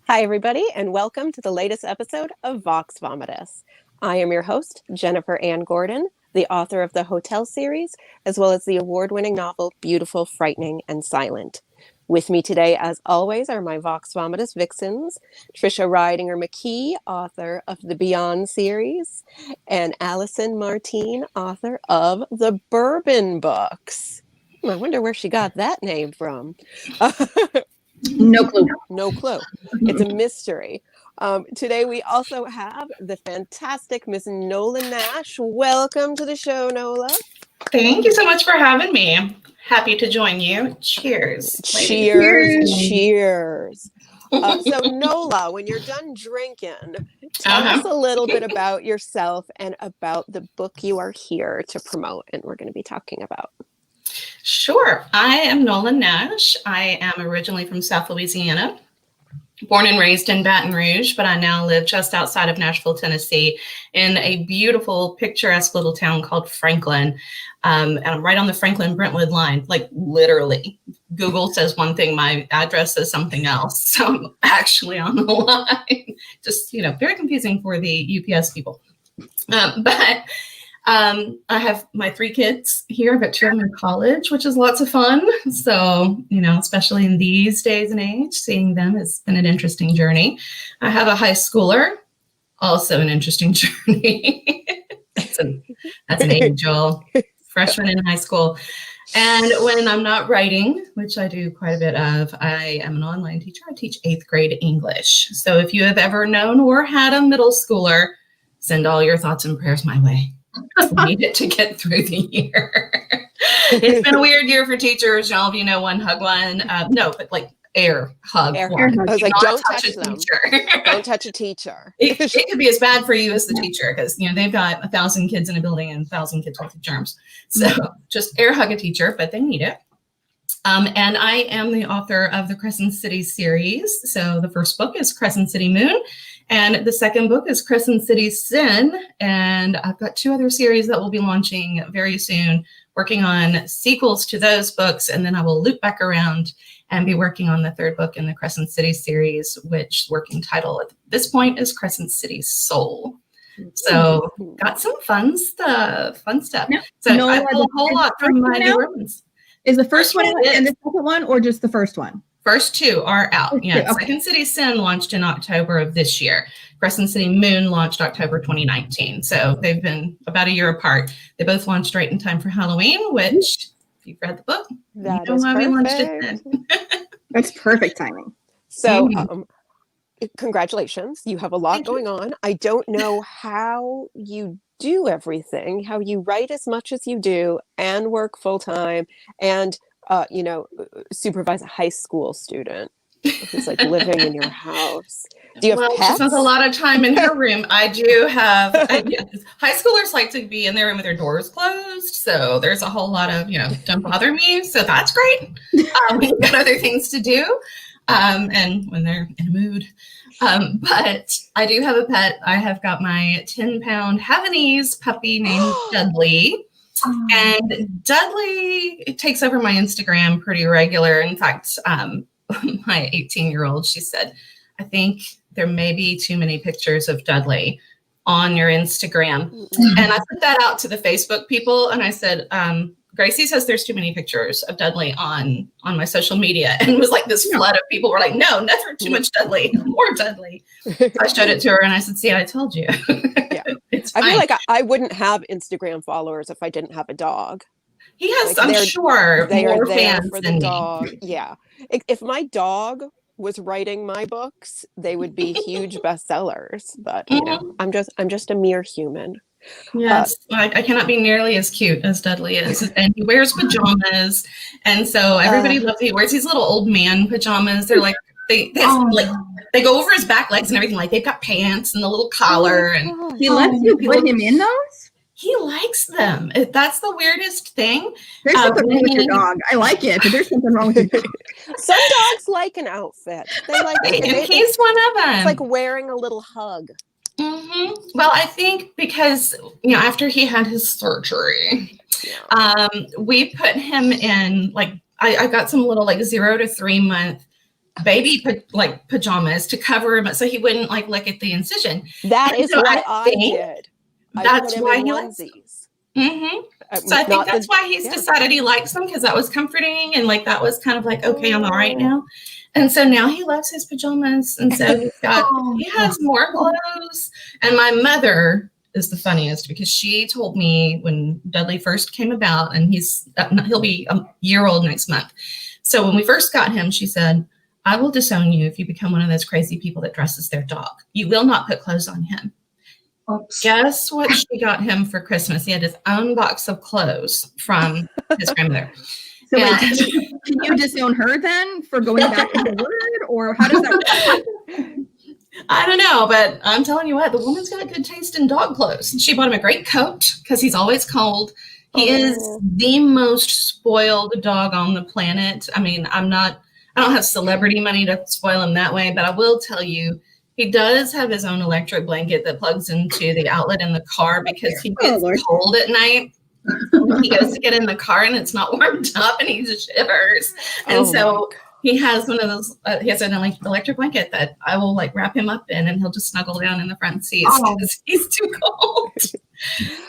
Hi, everybody, and welcome to the latest episode of Vomitus. I am your host, Jennifer Ann Gordon, the author of the Hotel series, as well as the award-winning novel Beautiful, Frightening, and Silent. With me today, as always, are my Vomitus vixens, Trisha Ridinger McKee, author of the Beyond series, and Allison Martine, author of the Bourbon books. I wonder where she got that name from. No clue. No clue. It's a mystery. Today we also have the fantastic Miss Nola Nash. Welcome to the show, Nola. Thank you so much for having me. Happy to join you. Cheers. Cheers. Cheers. So Nola, when you're done drinking, tell us a little bit about yourself and about the book you are here to promote and we're going to be talking about. Sure. I am Nola Nash. I am originally from South Louisiana, born and raised in Baton Rouge, but I now live just outside of Nashville, Tennessee, in a beautiful, picturesque little town called Franklin. And I'm right on the Franklin-Brentwood line, like literally. Google says one thing, my address says something else. So I'm actually on the line. Just, very confusing for the UPS people. I have my 3 kids here. I've got 2 of them in college, which is lots of fun. So, especially in these days and age, seeing them has been an interesting journey. I have a high schooler, also an interesting journey. That's an angel, freshman in high school. And when I'm not writing, which I do quite a bit of, I am an online teacher. I teach 8th grade English. So if you have ever known or had a middle schooler, send all your thoughts and prayers my way. I need it to get through the year. It's been a weird year for teachers. All of you know one hug one. No, but like air hug. Air hug. I was like, don't touch them. Teacher. Don't touch a teacher. It could be as bad for you as the teacher because they've got 1,000 kids in a building and 1,000 kids with germs. So just air hug a teacher, but they need it. And I am the author of the Crescent City series. So the first book is Crescent City Moon. And the second book is Crescent City Sin. And I've got 2 other series that will be launching very soon, working on sequels to those books. And then I will loop back around and be working on the 3rd book in the Crescent City series, which working title at this point is Crescent City Soul. So got some fun stuff. Yeah. So I pull a whole lot from my new romans. Is the first one and the second one or just the first one? First 2 are out. Yeah. Okay. Second City Sin launched in October of this year. Crescent City Moon launched October 2019. So they've been about a year apart. They both launched right in time for Halloween, which, if you've read the book, that is why we launched it then. That's perfect timing. So congratulations. You have a lot going on. I don't know how you do everything, how you write as much as you do and work full time and supervise a high school student who's like living in your house. Do you have pets? She spends a lot of time in her room. I do have high schoolers like to be in their room with their doors closed. So there's a whole lot of, don't bother me. So that's great. We've got other things to do. And when they're in a mood. But I do have a pet. I have got my 10-pound Havanese puppy named Dudley. And Dudley takes over my Instagram pretty regular. In fact, my 18-year-old, she said, I think there may be too many pictures of Dudley on your Instagram. And I put that out to the Facebook people. And I said, Gracie says there's too many pictures of Dudley on my social media. And it was like this flood of people were like, no, never too much Dudley, more Dudley. So I showed it to her and I said, see, I told you. Yeah. I feel like I wouldn't have Instagram followers if I didn't have a dog. He has, I'm sure, they more are there fans for the than dog. me. Yeah. If my dog was writing my books, they would be huge bestsellers. But I'm just a mere human. Yes, I cannot be nearly as cute as Dudley is, and he wears pajamas, and so everybody loves. He wears these little old man pajamas. They're like they go over his back legs and everything. Like they've got pants and the little collar, and he lets you put him in those. He likes them. That's the weirdest thing. There's something wrong with your dog. I like it, but there's something wrong with your dog. Some dogs like an outfit. They like it. And he's one of them. It's like wearing a little hug. Mm-hmm. Well, I think because, after he had his surgery, we put him in, like, I got some little, like, 0 to 3 month baby pajamas to cover him so he wouldn't like look at the incision. That And is so what I did. That's why he likes onesies. So I think that's why he's decided he likes them, because that was comforting, and like that was kind of like, okay, I'm all right now. And so now he loves his pajamas, and so he has more clothes. And my mother is the funniest, because she told me when Dudley first came about, and he'll be a year old next month. So when we first got him, she said, I will disown you if you become one of those crazy people that dresses their dog. You will not put clothes on him. Oops. Guess what she got him for Christmas? He had his own box of clothes from his grandmother. So wait, can you disown her then for going back in the word, or how does that work? I don't know, but I'm telling you what, the woman's got good taste in dog clothes. She bought him a great coat because he's always cold. He is the most spoiled dog on the planet. I mean, I don't have celebrity money to spoil him that way, but I will tell you, he does have his own electric blanket that plugs into the outlet in the car, because he gets cold at night. He goes to get in the car and it's not warmed up and he shivers. And so he has one of those, he has an electric blanket that I will like wrap him up in, and he'll just snuggle down in the front seat because he's too cold.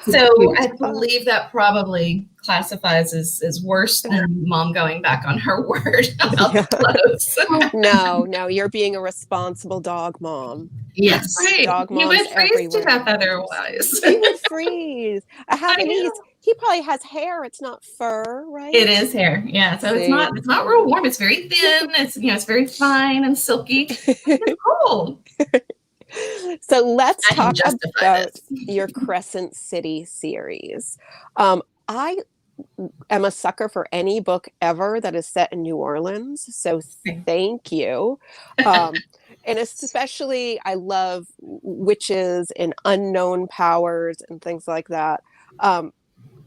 So I believe that probably classifies as worse than mom going back on her word about the clothes. No, you're being a responsible dog mom. Yes, right. Dog moms he would freeze everywhere. to death otherwise. He would freeze. I have a niece. He probably has hair. It's not fur, right? It is hair. Yeah. So it's not real warm. It's very thin. It's very fine and silky. It's cold. So let's talk about your Crescent City series. I am a sucker for any book ever that is set in New Orleans. So thank you. And especially I love witches and unknown powers and things like that.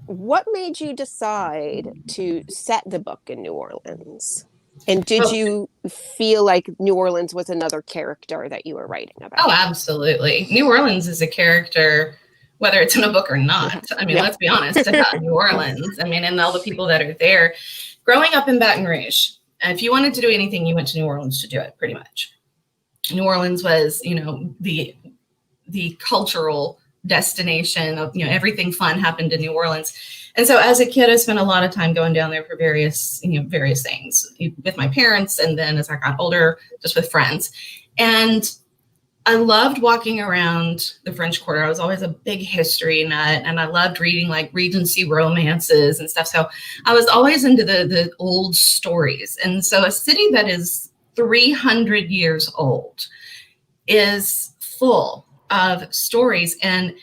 What made you decide to set the book in New Orleans? And did you feel like New Orleans was another character that you were writing about? Oh, absolutely. New Orleans is a character, whether it's in a book or not. I mean, let's be honest about New Orleans. I mean, and all the people that are there. Growing up in Baton Rouge, if you wanted to do anything, you went to New Orleans to do it, pretty much. New Orleans was, the cultural destination of, everything fun happened in New Orleans. And so as a kid, I spent a lot of time going down there for various things with my parents. And then as I got older, just with friends. And I loved walking around the French Quarter. I was always a big history nut, and I loved reading like Regency romances and stuff. So I was always into the old stories. And so a city that is 300 years old is full of stories. And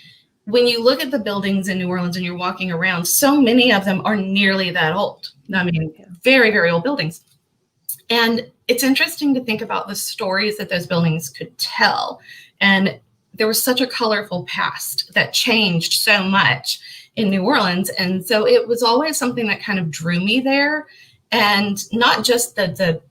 when you look at the buildings in New Orleans and you're walking around, so many of them are nearly that old. I mean, very, very old buildings. And it's interesting to think about the stories that those buildings could tell. And there was such a colorful past that changed so much in New Orleans. And so it was always something that kind of drew me there. And not just the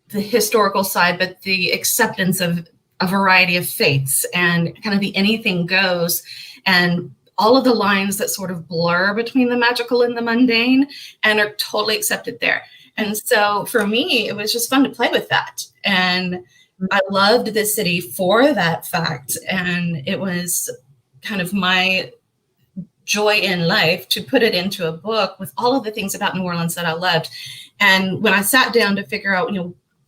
historical side, but the acceptance of a variety of faiths and kind of the anything goes, and all of the lines that sort of blur between the magical and the mundane and are totally accepted there. And so for me, it was just fun to play with that. And I loved this city for that fact. And it was kind of my joy in life to put it into a book with all of the things about New Orleans that I loved. And when I sat down to figure out,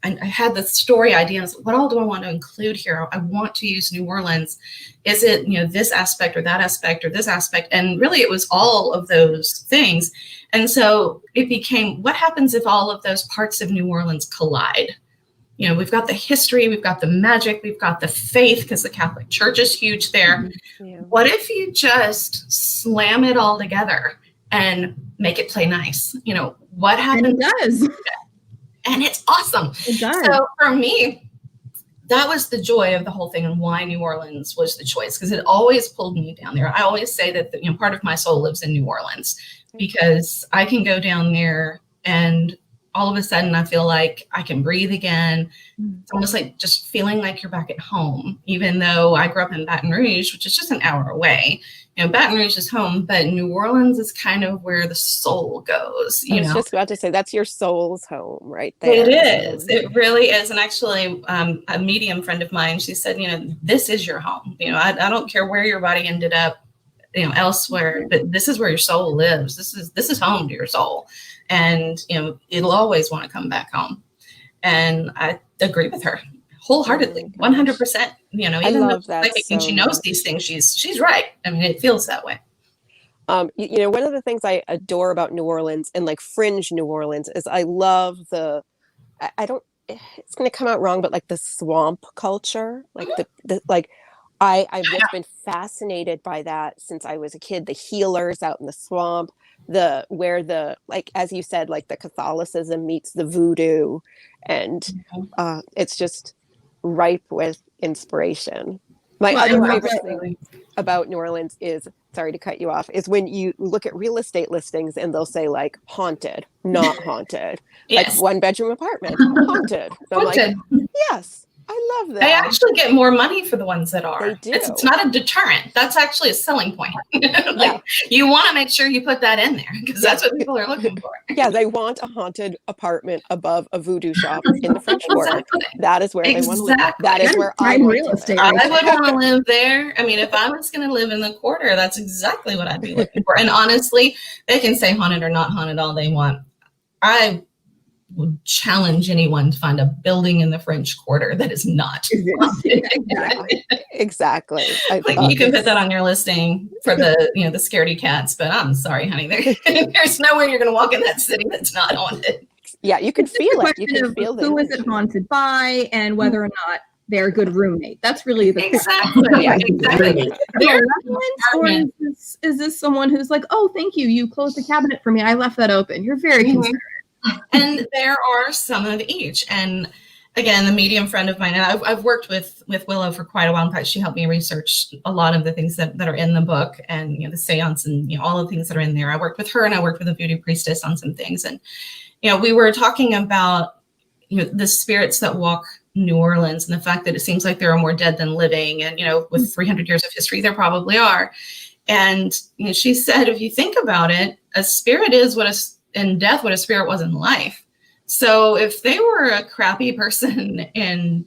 I had the story idea. And I was like, what all do I want to include here? I want to use New Orleans. Is it, this aspect or that aspect or this aspect? And really it was all of those things. And so it became, what happens if all of those parts of New Orleans collide? We've got the history, we've got the magic, we've got the faith, because the Catholic Church is huge there. Yeah. What if you just slam it all together and make it play nice? What happens? And it does. And it's awesome. It does. So for me, that was the joy of the whole thing, and why New Orleans was the choice, because it always pulled me down there. I always say that part of my soul lives in New Orleans, because I can go down there and all of a sudden I feel like I can breathe again. It's almost like just feeling like you're back at home, even though I grew up in Baton Rouge, which is just an hour away. Baton Rouge is home, but New Orleans is kind of where the soul goes. I was just about to say, that's your soul's home right there. It is. It really is. And actually, a medium friend of mine, she said, this is your home. I don't care where your body ended up, elsewhere, but this is where your soul lives. This is home to your soul. And, it'll always want to come back home. And I agree with her wholeheartedly, 100%. Even I love that. And she knows these things. She's right. I mean, it feels that way. One of the things I adore about New Orleans and like fringe New Orleans is I love it's going to come out wrong, but like the swamp culture, like I've just been fascinated by that since I was a kid. The healers out in the swamp, like, as you said, like the Catholicism meets the voodoo, and it's just ripe with inspiration. My other favorite thing about New Orleans is, sorry to cut you off, is when you look at real estate listings and they'll say like haunted, not haunted, yes. like 1-bedroom apartment, haunted. So I'm like, yes. I love that. They actually get more money for the ones that are. They do. It's not a deterrent. That's actually a selling point. You want to make sure you put that in there because that's what people are looking for. Yeah, they want a haunted apartment above a voodoo shop in the French Quarter. That is where they want to live. That is where I want real estate. I would want to live there. I mean, if I was going to live in the Quarter, that's exactly what I'd be looking for. And honestly, they can say haunted or not haunted all they want. I would challenge anyone to find a building in the French Quarter that is not. Exactly. You can put that on your listing for the the scaredy cats, but I'm sorry, honey, there's no way you're going to walk in that city that's not haunted. Yeah, you can feel it. You can feel who is it haunted by, and whether or not they're a good roommate. That's really the exactly. Exactly. Or is this someone who's like, oh, thank you, you closed the cabinet for me, I left that open. You're very considerate. And there are some of each. And again, the medium friend of mine, and I've worked with Willow for quite a while. In fact, she helped me research a lot of the things that are in the book, and the seance and all the things that are in there. I worked with her, and I worked with a voodoo priestess on some things. And we were talking about the spirits that walk New Orleans, and the fact that it seems like there are more dead than living. And with 300 years of history, there probably are. And she said, if you think about it, a spirit is in death what a spirit was in life. So if they were a crappy person in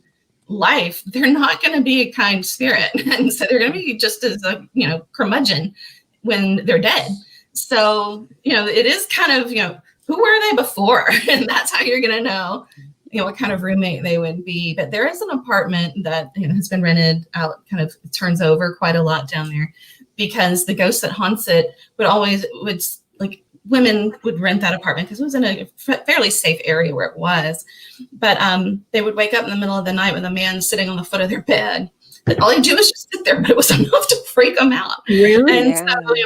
life, they're not going to be a kind spirit. And so they're going to be just as a curmudgeon when they're dead. So it is kind of who were they before? And that's how you're going to know what kind of roommate they would be. But there is an apartment that has been rented out, kind of turns over quite a lot down there, because the ghost that haunts it would women would rent that apartment because it was in a fairly safe area where it was. But they would wake up in the middle of the night with a man sitting on the foot of their bed. And all he'd do was just sit there, but it was enough to freak them out. Really? And so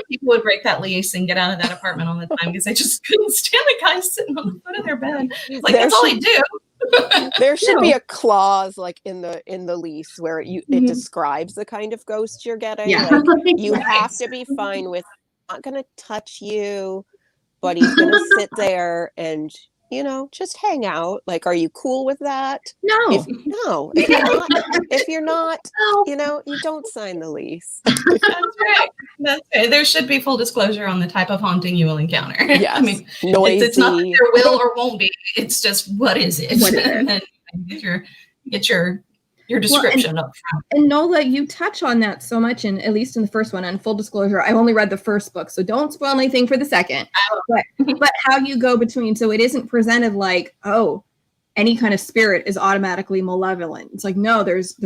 people would break that lease and get out of that apartment all the time because they just couldn't stand the guy sitting on the foot of their bed. Like, that's all he do. There should be a clause like in the lease where it describes the kind of ghost you're getting. Yeah. Like, you have to be fine with not going to touch you, but he's going to sit there and just hang out. Like, are you cool with that? No. If you're not, you don't sign the lease. That's right. That's right. There should be full disclosure on the type of haunting you will encounter. Yes. I mean, noisy. It's not that there will or won't be. It's just, what is it? Get your description up front. And Nola, you touch on that so much, at least in the first one. And full disclosure, I've only read the first book, so don't spoil anything for the second. But how you go between, so it isn't presented like, oh, any kind of spirit is automatically malevolent. It's like, no, there's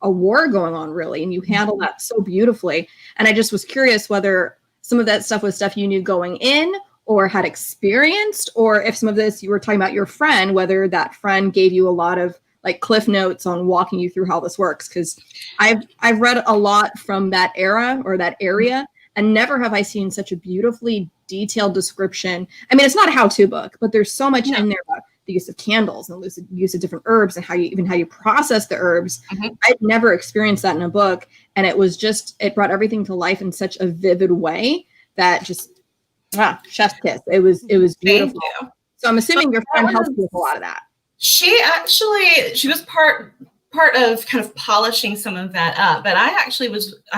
a war going on, really, and you handle that so beautifully. And I just was curious whether some of that stuff was stuff you knew going in or had experienced, or if some of this you were talking about your friend, whether that friend gave you a lot of like cliff notes on walking you through how this works. Because I've read a lot from that era or that area, and never have I seen such a beautifully detailed description. I mean, it's not a how-to book, but there's so much in there about the use of candles and the use of different herbs and how you process the herbs. I'd never experienced that in a book. And it brought everything to life in such a vivid way that just chef's kiss. It was beautiful. So I'm assuming your friend helped you with a lot of that. She was part of kind of polishing some of that up, but I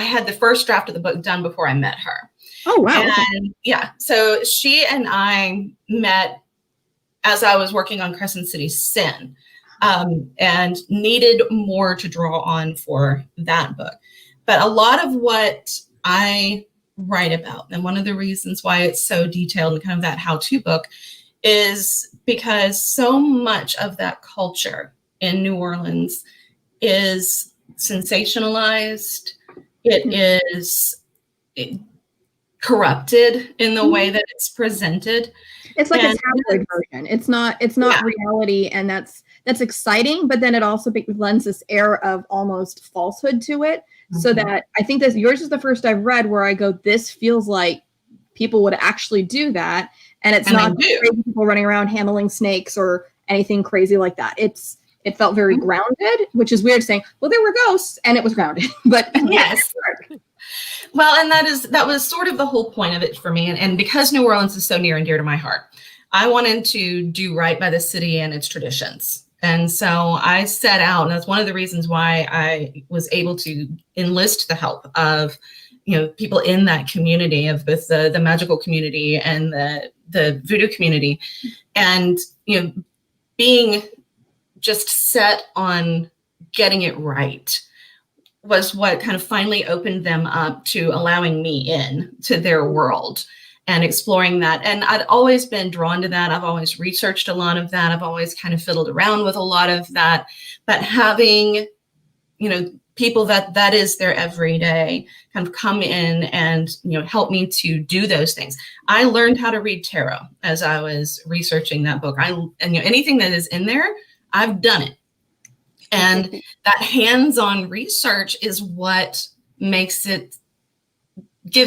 had the first draft of the book done before I met her. Oh, wow. And yeah, so she and I met as I was working on Crescent City's Sin, and needed more to draw on for that book. But a lot of what I write about, and one of the reasons why it's so detailed and kind of that how-to book, is because so much of that culture in New Orleans is sensationalized. It is corrupted in the way that it's presented. It's like a tabloid version. It's not reality, and that's exciting, but then it also lends this air of almost falsehood to it. Mm-hmm. So that I think that yours is the first I've read where I go, this feels like people would actually do that, and it's not crazy people running around handling snakes or anything crazy like that. It felt very grounded, which is weird saying, well, there were ghosts and it was grounded, but yes. Well, and that was sort of the whole point of it for me. And because New Orleans is so near and dear to my heart, I wanted to do right by the city and its traditions. And so I set out, and that's one of the reasons why I was able to enlist the help of, people in that community, of both the magical community and the voodoo community. And, being just set on getting it right was what kind of finally opened them up to allowing me in to their world and exploring that. And I'd always been drawn to that. I've always researched a lot of that. I've always kind of fiddled around with a lot of that, but having, people that is their everyday kind of come in and, help me to do those things. I learned how to read tarot as I was researching that book. Anything that is in there, I've done it. And that hands-on research is what gives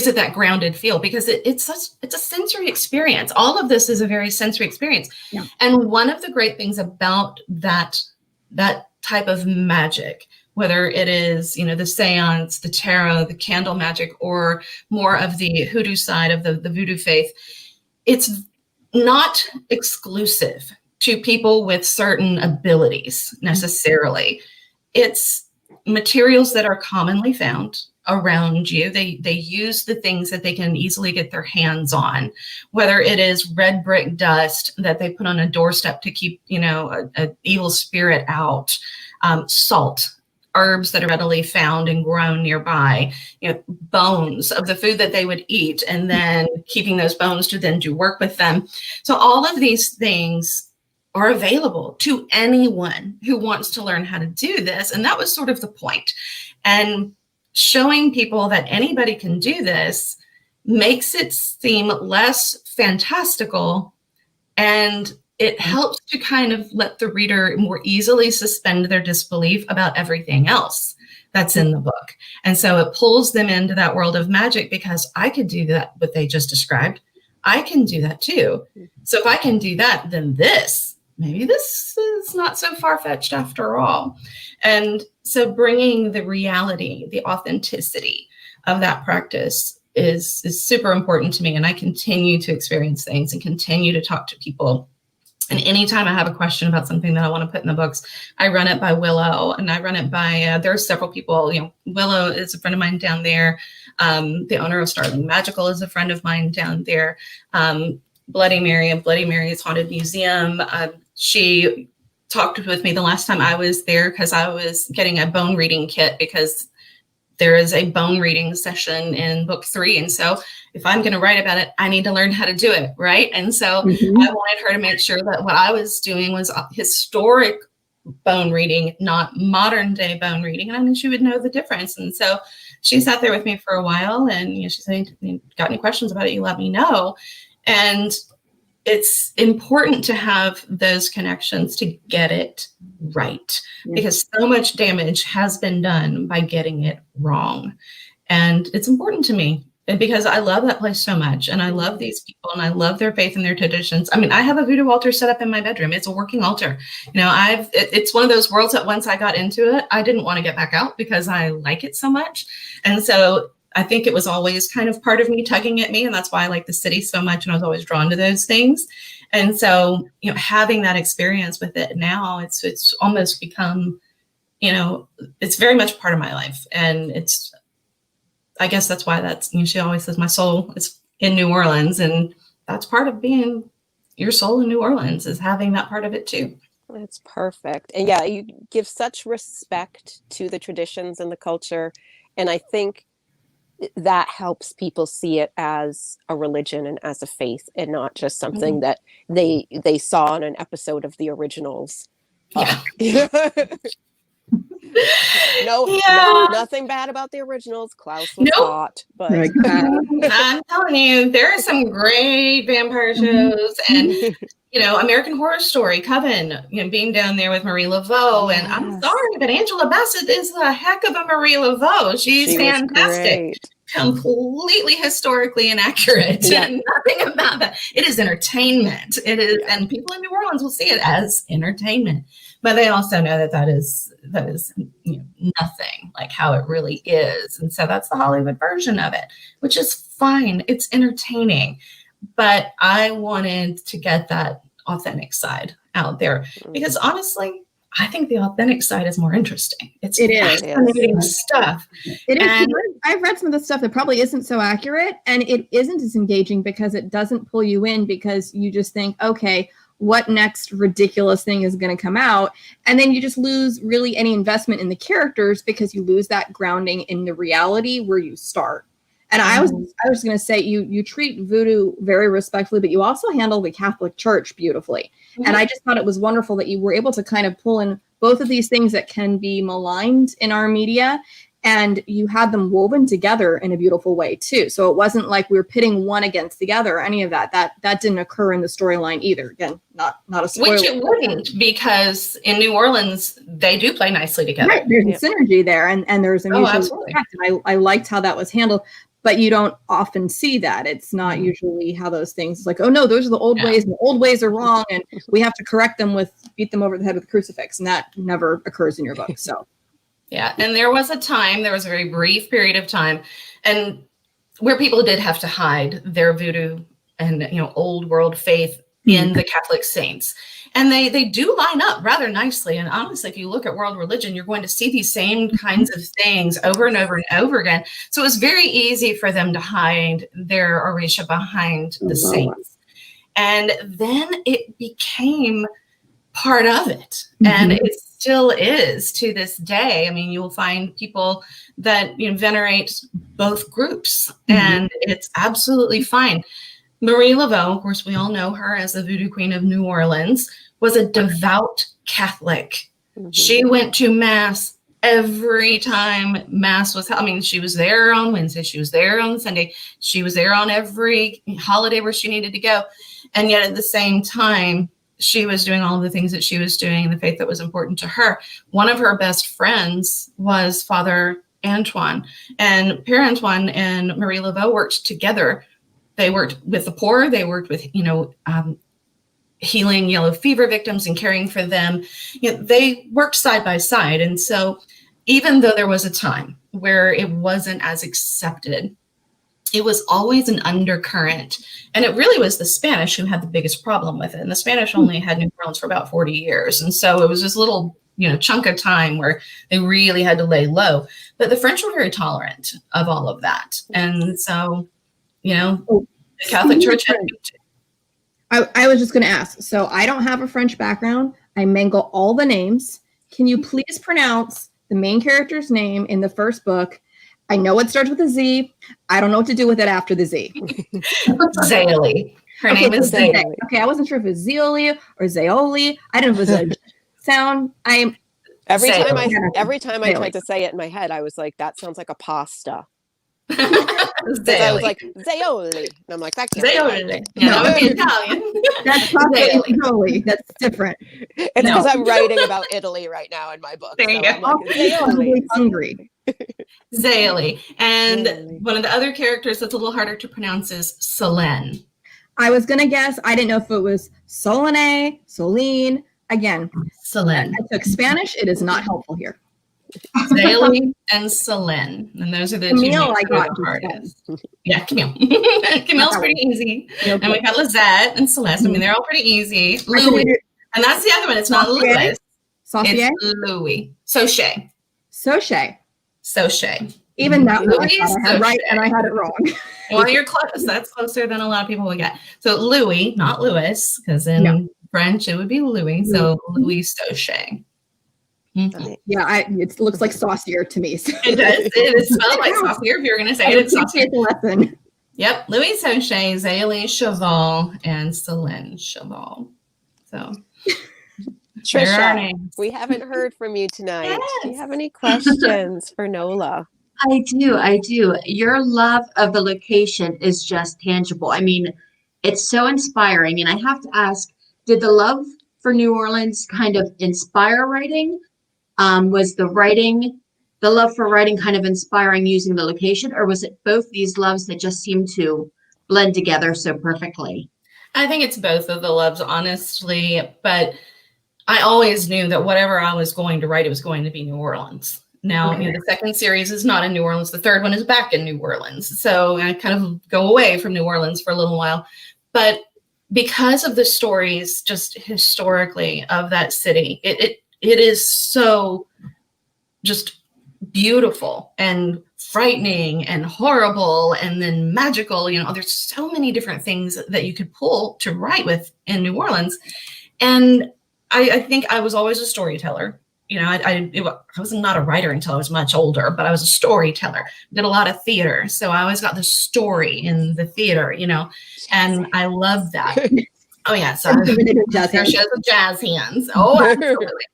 it that grounded feel, because it's a sensory experience. All of this is a very sensory experience. Yeah. And one of the great things about that type of magic, whether it is, the seance, the tarot, the candle magic, or more of the hoodoo side of the voodoo faith, it's not exclusive to people with certain abilities necessarily. It's materials that are commonly found around you. They use the things that they can easily get their hands on, whether it is red brick dust that they put on a doorstep to keep, a evil spirit out, salt, herbs that are readily found and grown nearby, bones of the food that they would eat, and then keeping those bones to then do work with them. So all of these things are available to anyone who wants to learn how to do this. And that was sort of the point. And showing people that anybody can do this makes it seem less fantastical, and it helps to kind of let the reader more easily suspend their disbelief about everything else that's in the book. And so it pulls them into that world of magic, because I could do that, what they just described. I can do that too. So if I can do that, then maybe this is not so far-fetched after all. And so bringing the reality, the authenticity of that practice is super important to me. And I continue to experience things and continue to talk to people. And anytime I have a question about something that I want to put in the books, I run it by Willow, and I run it by, there are several people, Willow is a friend of mine down there. The owner of Starling Magical is a friend of mine down there. Bloody Mary of Bloody Mary's Haunted Museum. She talked with me the last time I was there, because I was getting a bone reading kit, because there is a bone reading session in book 3. And so if I'm going to write about it, I need to learn how to do it. Right. And so I wanted her to make sure that what I was doing was historic bone reading, not modern day bone reading. And I mean, she would know the difference. And so she sat there with me for a while, and she said, got any questions about it, you let me know. And it's important to have those connections to get it right, because so much damage has been done by getting it wrong. And it's important to me, and because I love that place so much, and I love these people, and I love their faith and their traditions. I mean, I have a voodoo altar set up in my bedroom. It's a working altar. It's one of those worlds that once I got into it, I didn't want to get back out, because I like it so much. And so I think it was always kind of part of me tugging at me. And that's why I like the city so much. And I was always drawn to those things. And so, having that experience with it now, it's almost become, it's very much part of my life. And I guess that's why she always says my soul is in New Orleans. And that's part of being your soul in New Orleans, is having that part of it too. That's perfect. And yeah, you give such respect to the traditions and the culture. And I think that helps people see it as a religion and as a faith, and not just something that they saw in an episode of the originals. Yeah. Nothing bad about the originals. Klaus was hot, but I'm telling you, there are some great vampire shows, and American Horror Story, Coven, being down there with Marie Laveau, and I'm sorry, but Angela Bassett is a heck of a Marie Laveau. She's fantastic. Completely historically inaccurate. And nothing about that. It is entertainment. It is, and people in New Orleans will see it as entertainment, but they also know that is nothing like how it really is. And so that's the Hollywood version of it, which is fine. It's entertaining, but I wanted to get that authentic side out there, because honestly, I think the authentic side is more interesting. It's fascinating stuff. It is. I've read some of the stuff that probably isn't so accurate, and it isn't as engaging because it doesn't pull you in, because you just think, okay, what next ridiculous thing is going to come out? And then you just lose really any investment in the characters, because you lose that grounding in the reality where you start. And I was going to say, you treat Voodoo very respectfully, but you also handle the Catholic Church beautifully. And I just thought it was wonderful that you were able to kind of pull in both of these things that can be maligned in our media, and you had them woven together in a beautiful way too. So it wasn't like we were pitting one against the other or any of that. That didn't occur in the storyline either. Again, not a spoiler. Which it wouldn't, because in New Orleans, they do play nicely together. Right, there's a synergy there, and there's a mutual respect. And I liked how that was handled. But you don't often see that. It's not usually how those things, like, oh no, those are the old ways, and the old ways are wrong, and we have to correct them beat them over the head with a crucifix. And that never occurs in your book. So yeah. And there was a very brief period of time, and where people did have to hide their voodoo and old world faith in the Catholic saints. And they do line up rather nicely. And honestly, if you look at world religion, you're going to see these same kinds of things over and over and over again. So it was very easy for them to hide their Orisha behind the saints. And then it became part of it. And it still is to this day. I mean, you will find people that venerate both groups, and it's absolutely fine. Marie Laveau, of course, we all know her as the Voodoo Queen of New Orleans, was a devout Catholic. She went to Mass every time Mass was, she was there on Wednesday, she was there on Sunday, she was there on every holiday where she needed to go. And yet at the same time, she was doing all the things that she was doing in the faith that was important to her. One of her best friends was Father Antoine, and Père Antoine and Marie Laveau worked together. They worked with the poor. They worked with, healing yellow fever victims and caring for them. They worked side by side. And so even though there was a time where it wasn't as accepted, it was always an undercurrent. And it really was the Spanish who had the biggest problem with it. And the Spanish only had New Orleans for about 40 years. And so it was this little, chunk of time where they really had to lay low. But the French were very tolerant of all of that. And so, the Catholic Church had I was just going to ask. So I don't have a French background. I mangle all the names. Can you please pronounce the main character's name in the first book? I know it starts with a Z. I don't know what to do with it after the Z. Zélie. Her name is Zélie. Okay, I wasn't sure if it was Zeoli or Zeoli. I didn't know if it was a sound. Every time I tried to say it in my head, I was like, that sounds like a pasta. I was like, Zeoli. And I'm like, that can't Zeoli. That would be Italian. That's Zeoli. That's different. It's because I'm writing about Italy right now in my book. There you go. Like, Zeoli. Hungry. Zélie. And one of the other characters that's a little harder to pronounce is Solène. I was going to guess. I didn't know if it was Solene, Soline. Again, Solène. I took Spanish. It is not helpful here. Zaley and Selene. And those are the two Camille, names I that are got the just hardest. Yeah, Camille. Camille's pretty easy. Camille. And we got Lizette and Celeste. I mean, they're all pretty easy. Louis. And that's the other one. It's not Louis. Saucier? It's Louis. Sochet. Sochet. Sochet. Even that one Louis I had right and I had it wrong. Well, you're close. That's closer than a lot of people would get. So Louis, not Louis, because in French it would be Louis. So Louis Sochet. Mm-hmm. Yeah, it looks like saucier to me. So. It does. It is spelled like saucier. If you're going to say it, it's saucier. Lesson. Yep. Louis Sochet, Zaley Cheval, and Selene Cheval. So, Trisha, we haven't heard from you tonight. Yes. Do you have any questions for Nola? I do. Your love of the location is just tangible. I mean, it's so inspiring. And I have to ask, did the love for New Orleans kind of inspire writing? Was the love for writing kind of inspiring using the location, or was it both these loves that just seem to blend together so perfectly? I think it's both of the loves, honestly, but I always knew that whatever I was going to write, it was going to be New Orleans. Now, the second series is not in New Orleans. The third one is back in New Orleans. So I kind of go away from New Orleans for a little while. But because of the stories just historically of that city, it is so just beautiful and frightening and horrible and then magical. There's so many different things that you could pull to write with in New Orleans. And I think I was always a storyteller. I was not a writer until I was much older, but I was a storyteller. Did a lot of theater. So I always got the story in the theater, and I love that. Oh, yeah. So there shows of jazz hands. Oh, absolutely.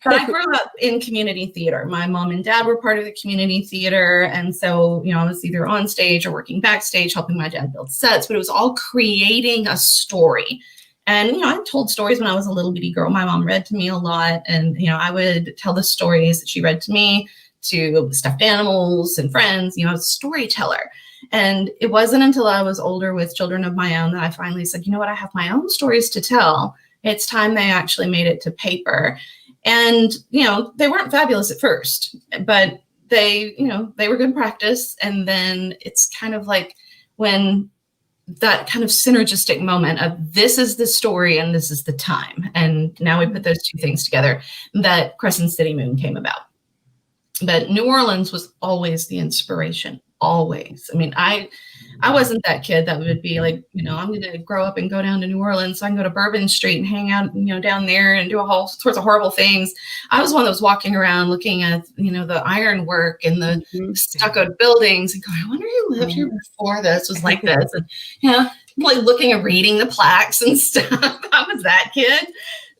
But I grew up in community theater. My mom and dad were part of the community theater. And so, I was either on stage or working backstage, helping my dad build sets, but it was all creating a story. And, I told stories when I was a little bitty girl. My mom read to me a lot. And, I would tell the stories that she read to me to stuffed animals and friends. I was a storyteller. And it wasn't until I was older with children of my own that I finally said, you know what, I have my own stories to tell. It's time they actually made it to paper. And, they weren't fabulous at first, but they were good practice. And then it's kind of like when that kind of synergistic moment of this is the story and this is the time. And now we put those two things together, that Crescent City Moon came about. But New Orleans was always the inspiration. Always. I mean, I wasn't that kid that would be like, I'm going to grow up and go down to New Orleans so I can go to Bourbon Street and hang out, down there and do all sorts of horrible things. I was one that was walking around looking at, the ironwork and the stuccoed buildings and going, I wonder who lived here before this was like this. And, like looking and reading the plaques and stuff. I was that kid.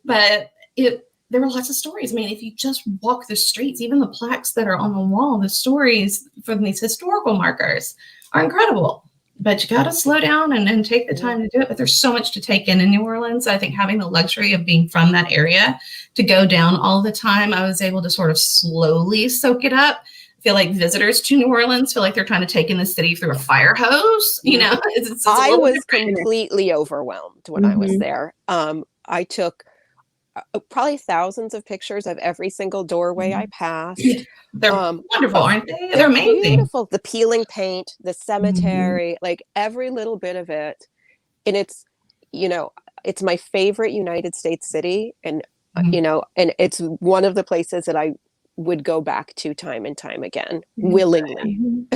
But there were lots of stories. I mean, if you just walk the streets, even the plaques that are on the wall, the stories from these historical markers are incredible. But you got to slow down and take the time to do it. But there's so much to take in New Orleans. I think having the luxury of being from that area to go down all the time, I was able to sort of slowly soak it up. I feel like visitors to New Orleans feel like they're trying to take in the city through a fire hose. It's I was completely overwhelmed when I was there. I took probably thousands of pictures of every single doorway I passed. They're wonderful, aren't they? They're amazing. Beautiful. The peeling paint, the cemetery, like every little bit of it. And it's, it's my favorite United States city. And, and it's one of the places that I would go back to time and time again, willingly.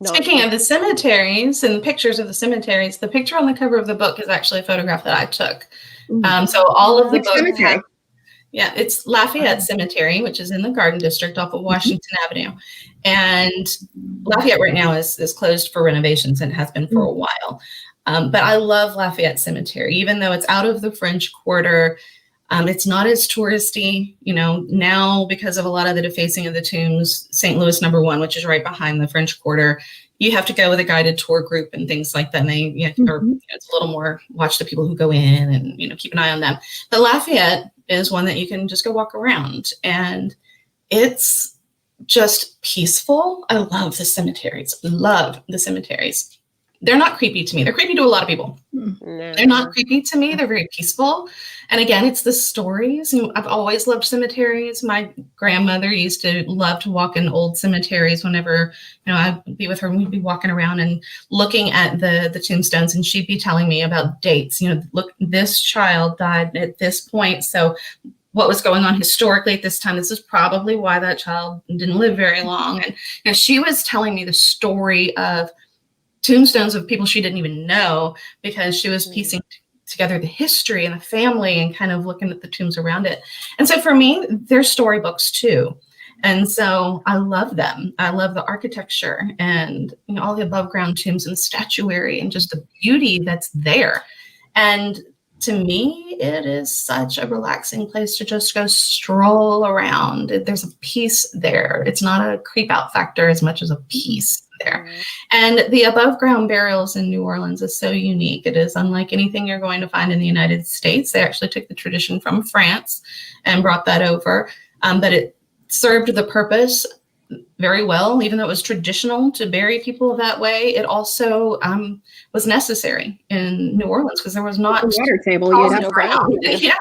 Speaking of the cemeteries and pictures of the cemeteries, the picture on the cover of the book is actually a photograph that I took. So all of the books it's Lafayette Cemetery, which is in the Garden District off of Washington Avenue. And Lafayette right now is closed for renovations and has been for a while. But I love Lafayette Cemetery, even though it's out of the French Quarter. It's not as touristy, now because of a lot of the defacing of the tombs. St. Louis No. 1, which is right behind the French Quarter, you have to go with a guided tour group and things like that. And they, it's a little more watch the people who go in and, keep an eye on them. But Lafayette is one that you can just go walk around, and it's just peaceful. I love the cemeteries. they're not creepy to me. They're creepy to a lot of people. No. They're not creepy to me. They're very peaceful. And again, it's the stories. And I've always loved cemeteries. My grandmother used to love to walk in old cemeteries whenever, I'd be with her and we'd be walking around and looking at the tombstones, and she'd be telling me about dates. Look, this child died at this point. So what was going on historically at this time? This is probably why that child didn't live very long. And she was telling me the story of tombstones of people she didn't even know, because she was piecing together the history and the family and kind of looking at the tombs around it. And so for me, they're storybooks too. And so I love them. I love the architecture and all the above ground tombs and the statuary and just the beauty that's there. And to me, it is such a relaxing place to just go stroll around. There's a peace there. It's not a creep out factor as much as a peace there. And the above ground burials in New Orleans is so unique. It is unlike anything you're going to find in the United States. They actually took the tradition from France and brought that over. But it served the purpose very well. Even though it was traditional to bury people that way, it also was necessary in New Orleans because there was not The water table. all You have around. Yeah.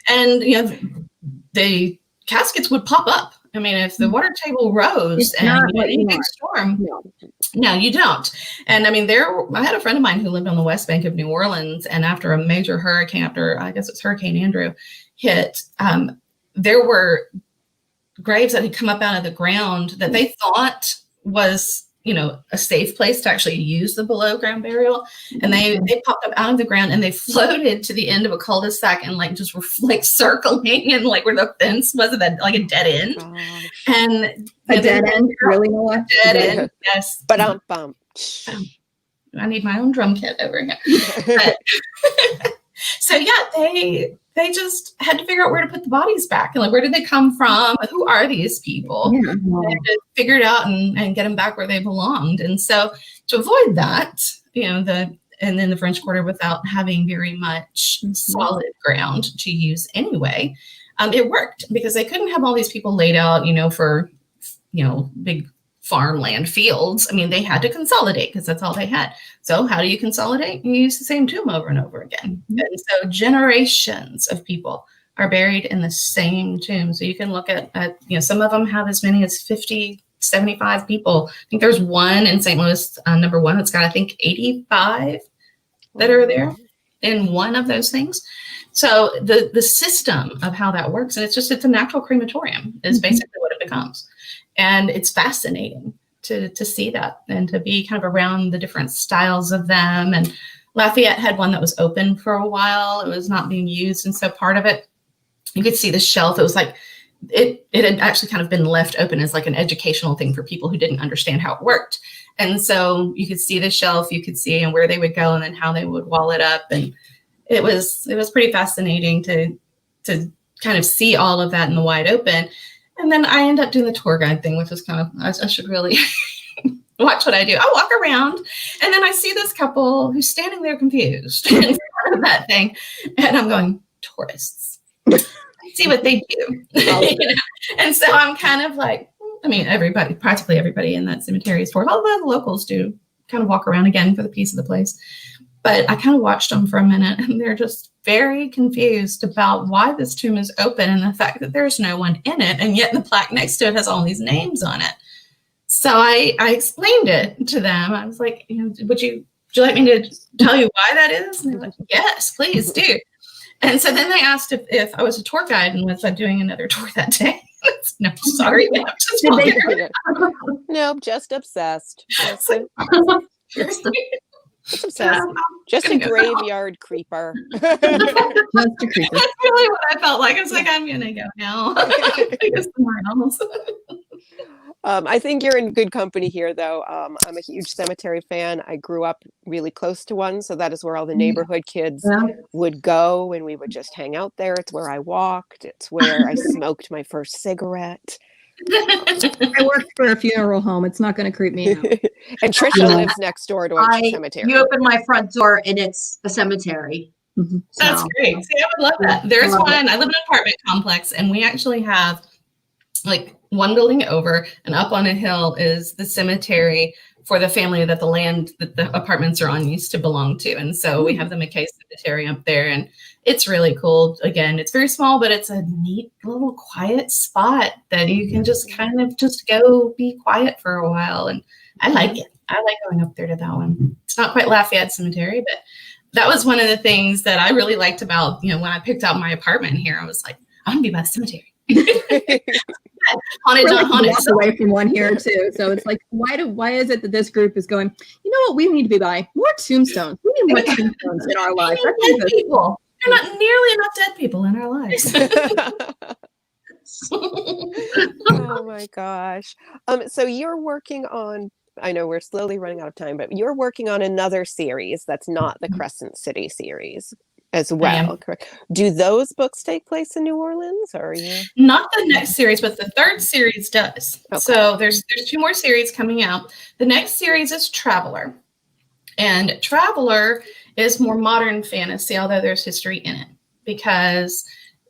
And the caskets would pop up. I mean, if the water table rose It's and not what any you big want. storm, no, you don't. And I mean, I had a friend of mine who lived on the West Bank of New Orleans, and after a major hurricane, I guess it's Hurricane Andrew hit, there were graves that had come up out of the ground that they thought was, a safe place to actually use the below ground burial. And they popped up out of the ground and they floated to the end of a cul-de-sac and just were circling and where the fence was, like a dead end. Gosh. And A dead end, really, Nola? dead end, yes. But bump. I need my own drum kit over here. But, so yeah, they just had to figure out where to put the bodies back and where did they come from? Who are these people? Yeah. They had to figure it out and get them back where they belonged. And so to avoid that, and then the French Quarter without having very much solid ground to use anyway, it worked because they couldn't have all these people laid out, for, big farmland fields. I mean, they had to consolidate because that's all they had. So how do you consolidate? You use the same tomb over and over again. And so generations of people are buried in the same tomb. So you can look at some of them have as many as 50, 75 people. I think there's one in St. Louis, number one, that's got, I think, 85 that are there in one of those things. So the system of how that works, and it's a natural crematorium is basically what it becomes. And it's fascinating to see that and to be kind of around the different styles of them. And Lafayette had one that was open for a while. It was not being used. And so part of it, you could see the shelf. It was it had actually kind of been left open as an educational thing for people who didn't understand how it worked. And so you could see the shelf, you could see and where they would go and then how they would wall it up. And it was pretty fascinating to kind of see all of that in the wide open. And then I end up doing the tour guide thing, which is kind of, I should really watch what I do. I walk around and then I see this couple who's standing there confused in front of that thing. And I'm going, tourists, see what they do. And so I'm kind of practically everybody in that cemetery is tourists. Although the locals do kind of walk around again for the peace of the place. But I kind of watched them for a minute and they're just very confused about why this tomb is open and the fact that there's no one in it. And yet the plaque next to it has all these names on it. So I explained it to them. I was like, would you like me to tell you why that is? And they're like, yes, please do. And so then they asked if I was a tour guide and was I doing another tour that day. No, sorry. Nope, just obsessed. Just a graveyard creeper. Just a creeper. That's really what I felt like. I was like, I'm gonna go now. Somewhere else. I think you're in good company here, though. I'm a huge cemetery fan. I grew up really close to one, so that is where all the neighborhood kids would go, and we would just hang out there. It's where I walked. It's where I smoked my first cigarette. I worked for a funeral home. It's not going to creep me out. And Trisha lives next door to a cemetery. You open my front door and it's a cemetery. Mm-hmm. That's great. See, I would love that. There's one. I live in an apartment complex, and we actually have one building over, and up on a hill is the cemetery for the family that the land that the apartments are on used to belong to. And so we have the McKay Cemetery up there, and it's really cool. Again, it's very small, but it's a neat little quiet spot that you can just kind of just go be quiet for a while. And I like it. I like going up there to that one. It's not quite Lafayette Cemetery, but that was one of the things that I really liked about, when I picked out my apartment here. I was like, I want to be by the cemetery. Haunted, not haunted. Walk away from one here too. So it's like, why is it that this group is going, you know what we need to be by? More tombstones. We need more tombstones in our lives. Dead people. There are not nearly enough dead people in our lives. Oh my gosh. So you're working on, I know we're slowly running out of time, but you're working on another series that's not the Crescent City series as well, correct? Do those books take place in New Orleans, or are you? Not the next series, but the third series does. Okay. So there's 2 more series coming out. The next series is Traveler. And Traveler is more modern fantasy, although there's history in it, because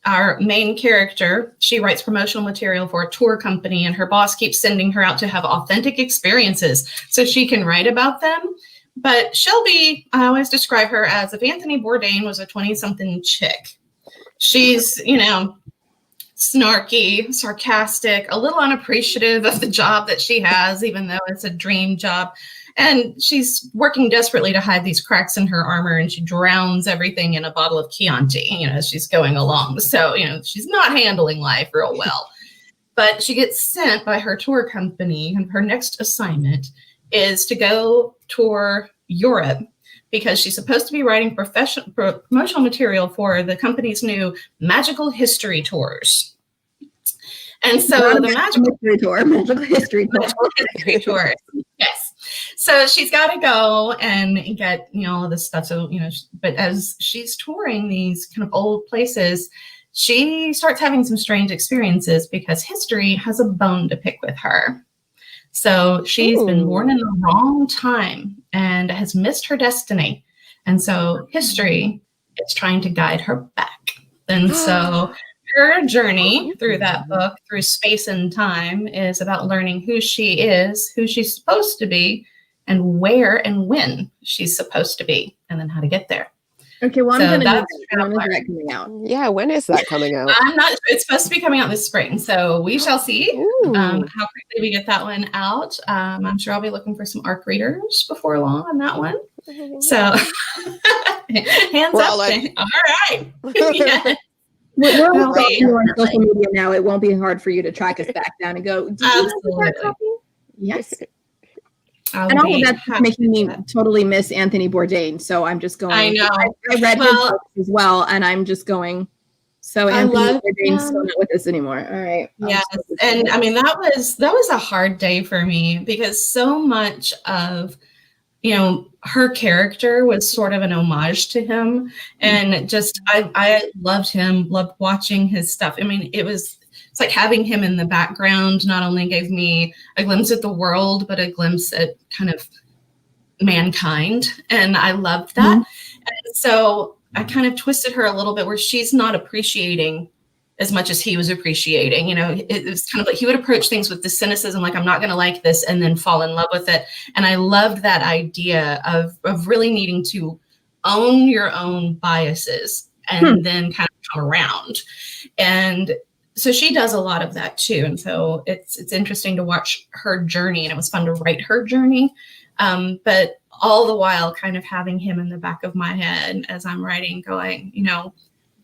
our main character, she writes promotional material for a tour company, and her boss keeps sending her out to have authentic experiences so she can write about them. But Shelby, I always describe her as if Anthony Bourdain was a 20-something chick. She's, snarky, sarcastic, a little unappreciative of the job that she has, even though it's a dream job. And she's working desperately to hide these cracks in her armor, and she drowns everything in a bottle of Chianti, as she's going along. So, she's not handling life real well. But she gets sent by her tour company, and her next assignment is to go tour Europe, because she's supposed to be writing promotional material for the company's new magical history tours. And so the magical history tour. Yes. So she's got to go and get, all this stuff. So, but as she's touring these kind of old places, she starts having some strange experiences because history has a bone to pick with her. So she's been born in the wrong time and has missed her destiny. And so history is trying to guide her back. And so her journey through that book, through space and time, is about learning who she is, who she's supposed to be, and where and when she's supposed to be, and then how to get there. Okay, well, when is that coming out? Yeah, when is that coming out? I'm not sure. It's supposed to be coming out this spring, so we shall see how quickly we get that one out. I'm sure I'll be looking for some ARC readers before long on that one. So, hands up. All right. Yeah. We're on social media now. It won't be hard for you to track us back down and go, do you have that copy? Yes. And all of that's making me totally miss Anthony Bourdain. So I'm just going. I know. I read his books as well, and I'm just going. So Anthony Bourdain's still not with us anymore. All right. Yes, and I mean that was a hard day for me, because so much of her character was sort of an homage to him, and just I loved him, loved watching his stuff. I mean, it's like having him in the background not only gave me a glimpse at the world, but a glimpse at kind of mankind. And I loved that. And so I kind of twisted her a little bit where she's not appreciating as much as he was appreciating. It was kind of like he would approach things with the cynicism, like, I'm not going to like this, and then fall in love with it. And I loved that idea of really needing to own your own biases and then kind of come around. And so she does a lot of that too. And so it's interesting to watch her journey, and it was fun to write her journey. But all the while kind of having him in the back of my head as I'm writing, going,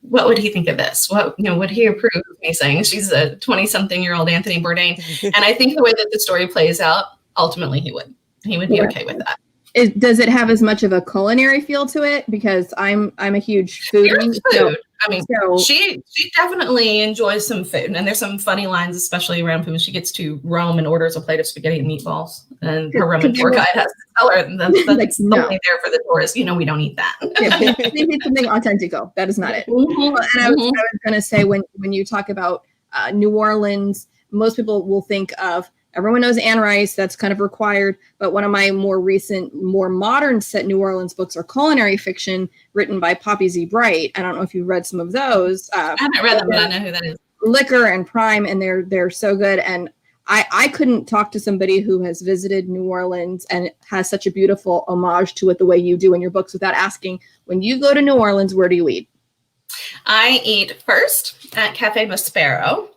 what would he think of this? What, would he approve of me saying she's a 20-something-year-old Anthony Bourdain? And I think the way that the story plays out, ultimately he would be okay with that. Does it have as much of a culinary feel to it? Because I'm a huge foodie. Food. I mean, she definitely enjoys some food, and there's some funny lines, especially around food. She gets to Rome and orders a plate of spaghetti and meatballs, and her Roman tour guide has to tell her that's like, only there for the tourists. We don't eat that. They need something authentico. That is not it. And I was going to say, when you talk about New Orleans, most people will think of, everyone knows Anne Rice, that's kind of required. But one of my more recent, more modern set New Orleans books are culinary fiction written by Poppy Z. Bright. I don't know if you've read some of those. I haven't read them, but I know who that is. Liquor and Prime, and they're so good. And I couldn't talk to somebody who has visited New Orleans and has such a beautiful homage to it the way you do in your books without asking, when you go to New Orleans, where do you eat? I eat first at Cafe Maspero.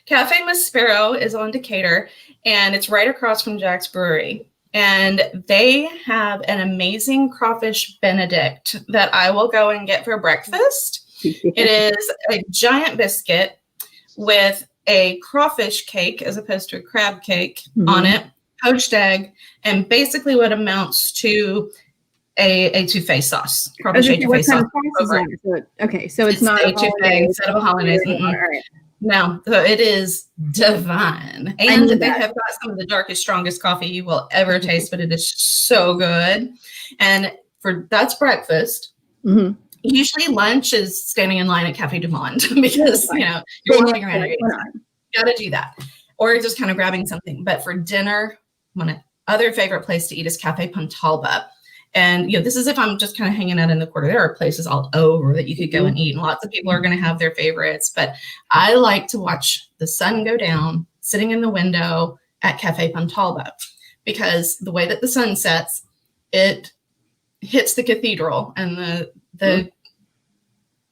Cafe Maspero is on Decatur, and it's right across from Jack's Brewery. And they have an amazing crawfish Benedict that I will go and get for breakfast. It is a giant biscuit with a crawfish cake as opposed to a crab cake on it, poached egg, and basically what amounts to a etouffee sauce. Crawfish etouffee sauce. Okay, so it's not a etouffee instead of a hollandaise. No, so it is divine. And they have got some of the darkest, strongest coffee you will ever taste, but it is so good. And that's breakfast. Usually lunch is standing in line at Cafe Du Monde because, you're walking around. You got to do that. Or just kind of grabbing something. But for dinner, my other favorite place to eat is Cafe Pontalba. And, this is if I'm just kind of hanging out in the quarter. There are places all over that you could go and eat. And lots of people are going to have their favorites. But I like to watch the sun go down sitting in the window at Cafe Pontalba because the way that the sun sets, it hits the cathedral and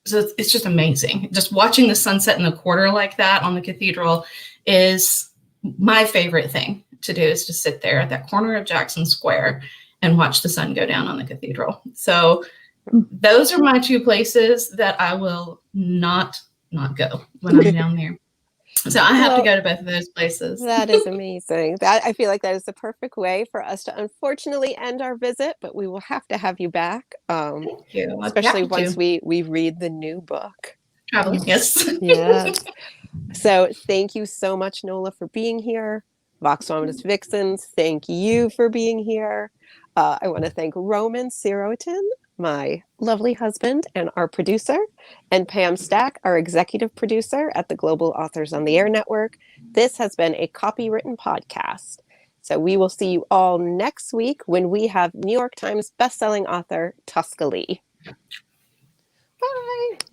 so it's just amazing. Just watching the sunset in the quarter like that on the cathedral is my favorite thing to do, is to sit there at that corner of Jackson Square and watch the sun go down on the cathedral. So those are my two places that I will not go when I'm down there. So I have to go to both of those places. That is amazing. I feel like that is the perfect way for us to unfortunately end our visit, but we will have to have you back. Thank you. Especially once we read the new book. Traveling, yes. Yes. So thank you so much, Nola, for being here. Vox Vomitus Vixens, thank you for being here. I want to thank Roman Sirotin, my lovely husband and our producer, and Pam Stack, our executive producer at the Global Authors on the Air Network. This has been a copywritten podcast. So we will see you all next week when we have New York Times bestselling author Tosca Lee. Bye.